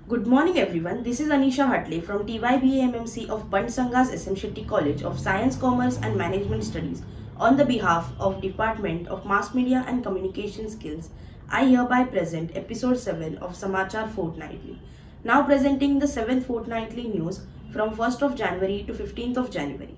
Good morning everyone. This is Anisha Hatle from TYBAMMC of Bansanga's SM College of Science, Commerce and Management Studies. On the behalf of Department of Mass Media and Communication Skills, I hereby present episode 7 of Samachar Fortnightly. Now presenting the 7th fortnightly news from 1st of January to 15th of January.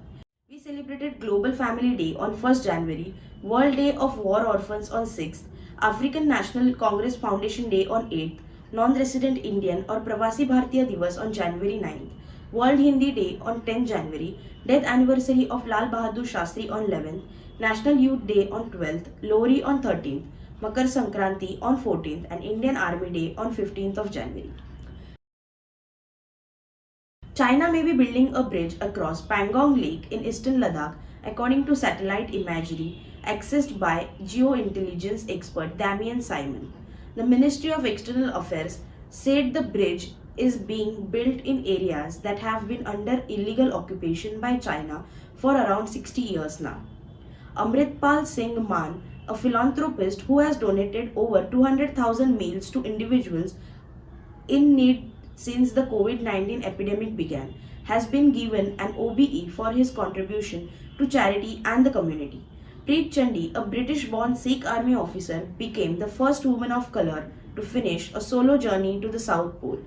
We celebrated Global Family Day on 1st January, World Day of War Orphans on 6th, African National Congress Foundation Day on 8th, Non-Resident Indian or Pravasi Bharatiya Divas on January 9th, World Hindi Day on 10th January, Death Anniversary of Lal Bahadur Shastri on 11th, National Youth Day on 12th, Lohri on 13th, Makar Sankranti on 14th and Indian Army Day on 15th of January. China may be building a bridge across Pangong Lake in eastern Ladakh according to satellite imagery accessed by geointelligence expert Damian Simon. The Ministry of External Affairs said the bridge is being built in areas that have been under illegal occupation by China for around 60 years now. Amritpal Singh Man, a philanthropist who has donated over 200,000 meals to individuals in need since the COVID-19 epidemic began, has been given an OBE for his contribution to charity and the community. Preet Chandi, a British-born Sikh army officer, became the first woman of color to finish a solo journey to the South Pole.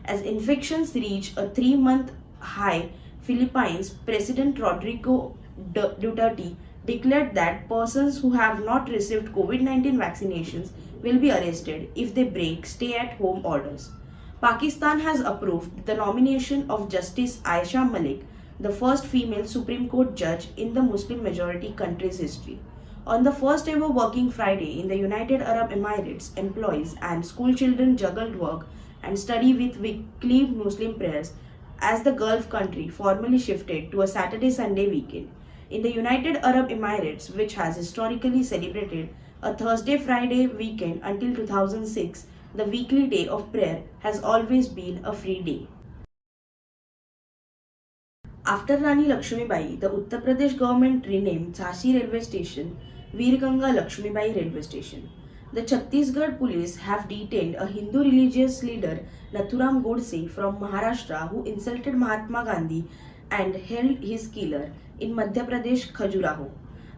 As infections reach a 3-month high, Philippines President Rodrigo Duterte declared that persons who have not received COVID-19 vaccinations will be arrested if they break stay-at-home orders. Pakistan has approved the nomination of Justice Aisha Malik, the first female Supreme Court judge in the Muslim majority country's history. On the first ever working Friday in the United Arab Emirates, employees and school children juggled work and study with weekly Muslim prayers as the Gulf country formally shifted to a Saturday-Sunday weekend. In the United Arab Emirates, which has historically celebrated a Thursday-Friday weekend until 2006, the weekly day of prayer has always been a free day. After Rani Lakshmibai, the Uttar Pradesh government renamed Jhansi railway station Veerganga Lakshmibai railway station. The Chhattisgarh police have detained a Hindu religious leader Nathuram Godse from Maharashtra who insulted Mahatma Gandhi and held his killer in Madhya Pradesh Khajuraho.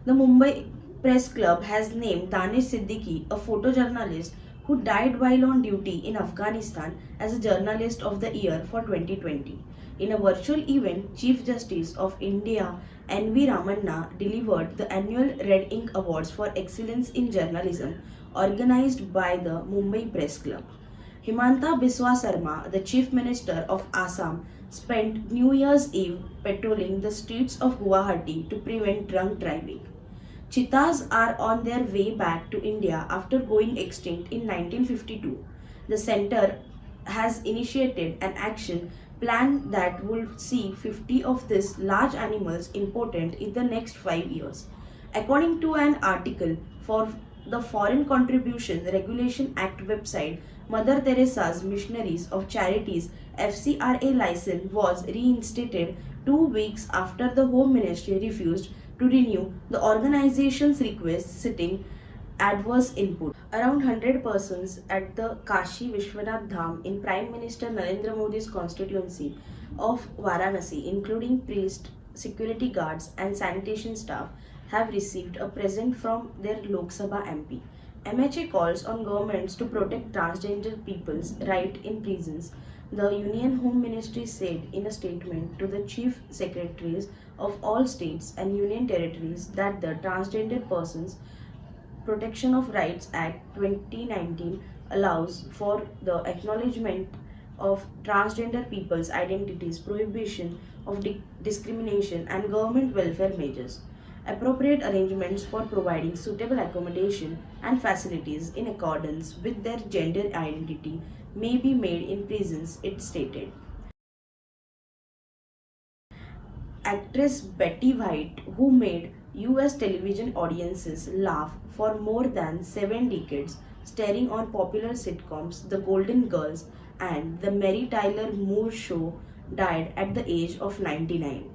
The Mumbai Press Club has named Danish Siddiqui, a photojournalist who died while on duty in Afghanistan, as a Journalist of the Year for 2020. In a virtual event, Chief Justice of India N.V. Ramanna delivered the annual Red Ink Awards for Excellence in Journalism organized by the Mumbai Press Club. Himanta Biswa Sarma, the Chief Minister of Assam, spent New Year's Eve patrolling the streets of Guwahati to prevent drunk driving. Cheetahs are on their way back to India after going extinct in 1952. The center has initiated an action plan that will see 50 of these large animals imported in the next 5 years. According to an article for the Foreign Contribution Regulation Act website, Mother Teresa's Missionaries of Charities FCRA license was reinstated 2 weeks after the Home Ministry refused to renew the organization's request, citing adverse input. Around 100 persons at the Kashi Vishwanath Dham in Prime Minister Narendra Modi's constituency of Varanasi, including priests, security guards, and sanitation staff, have received a present from their Lok Sabha MP. MHA calls on governments to protect transgender people's right in prisons. The Union Home Ministry said in a statement to the Chief Secretaries of all states and union territories that the Transgender Persons Protection of Rights Act 2019 allows for the acknowledgement of transgender people's identities, prohibition of discrimination, and government welfare measures. Appropriate arrangements for providing suitable accommodation and facilities in accordance with their gender identity may be made in prisons, it stated. Actress Betty White, who made US television audiences laugh for more than 7 decades, starring on popular sitcoms The Golden Girls and The Mary Tyler Moore Show, died at the age of 99.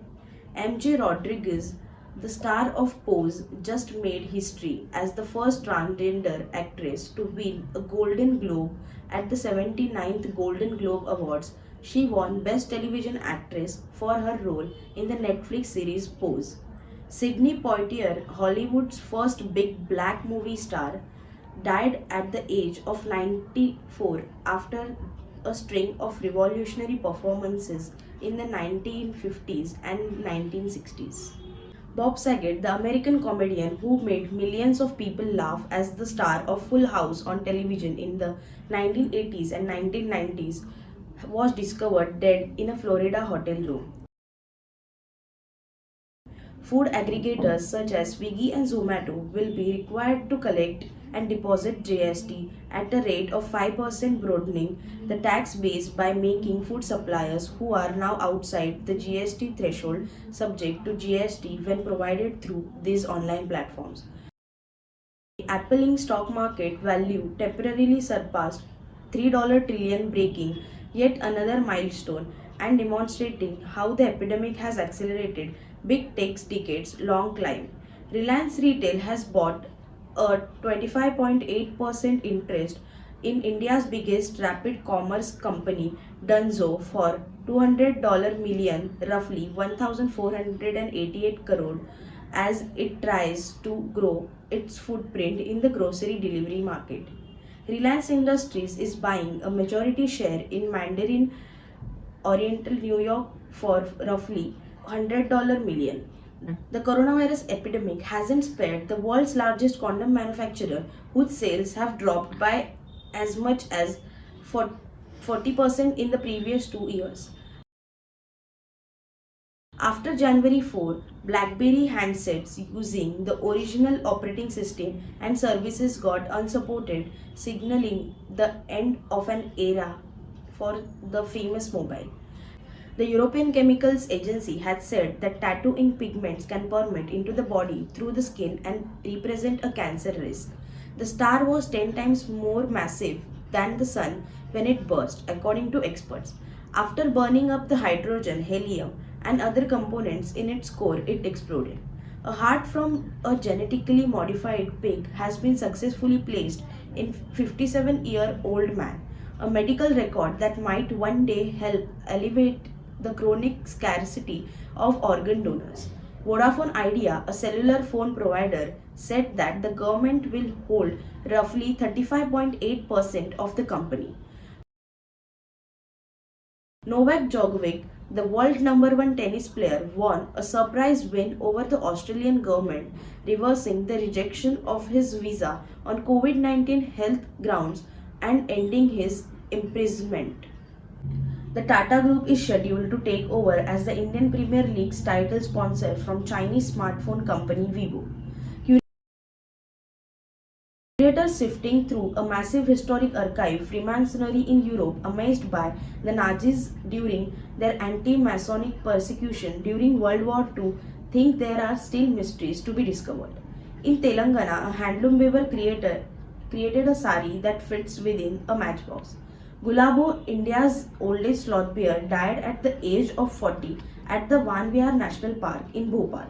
MJ Rodriguez The star of Pose just made history as the first transgender actress to win a Golden Globe at the 79th Golden Globe Awards. She won Best Television Actress for her role in the Netflix series Pose. Sidney Poitier, Hollywood's first big black movie star, died at the age of 94 after a string of revolutionary performances in the 1950s and 1960s. Bob Saget, the American comedian who made millions of people laugh as the star of Full House on television in the 1980s and 1990s, was discovered dead in a Florida hotel room. Food aggregators such as Swiggy and Zomato will be required to collect and deposit GST at a rate of 5%, broadening the tax base by making food suppliers who are now outside the GST threshold subject to GST when provided through these online platforms. Apple Inc. stock market value temporarily surpassed $3 trillion, breaking yet another milestone and demonstrating how the epidemic has accelerated big tech's decades-long climb. Reliance Retail has bought a 25.8% interest in India's biggest rapid commerce company, Dunzo, for $200 million, roughly 1,488 crore, as it tries to grow its footprint in the grocery delivery market. Reliance Industries is buying a majority share in Mandarin Oriental New York for roughly $100 million. The coronavirus epidemic hasn't spared the world's largest condom manufacturer, whose sales have dropped by as much as 40% in the previous 2 years. After January 4, BlackBerry handsets using the original operating system and services got unsupported, signaling the end of an era for the famous mobile. The European Chemicals Agency has said that tattooing pigments can permeate into the body through the skin and represent a cancer risk. The star was 10 times more massive than the sun when it burst, according to experts. After burning up the hydrogen, helium, and other components in its core, it exploded. A heart from a genetically modified pig has been successfully placed in 57-year-old man, a medical record that might one day help alleviate the chronic scarcity of organ donors. Vodafone Idea, a cellular phone provider, said that the government will hold roughly 35.8% of the company. Novak Djokovic, the world number one tennis player, won a surprise win over the Australian government, reversing the rejection of his visa on COVID-19 health grounds and ending his imprisonment. The Tata Group is scheduled to take over as the Indian Premier League's title sponsor from Chinese smartphone company Vivo. Curators sifting through a massive historic archive, Freemasonry in Europe, amazed by the Nazis during their anti-Masonic persecution during World War II, think there are still mysteries to be discovered. In Telangana, a handloom weaver created a sari that fits within a matchbox. Gulabo, India's oldest sloth bear, died at the age of 40 at the Vanvihar National Park in Bhopal.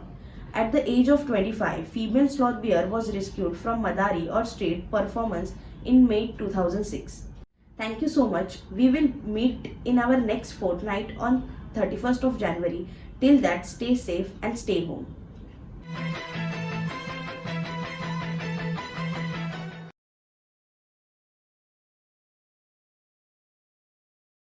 At the age of 25, female sloth bear was rescued from Madari or street performance in May 2006. Thank you so much. We will meet in our next fortnight on 31st of January. Till that, stay safe and stay home.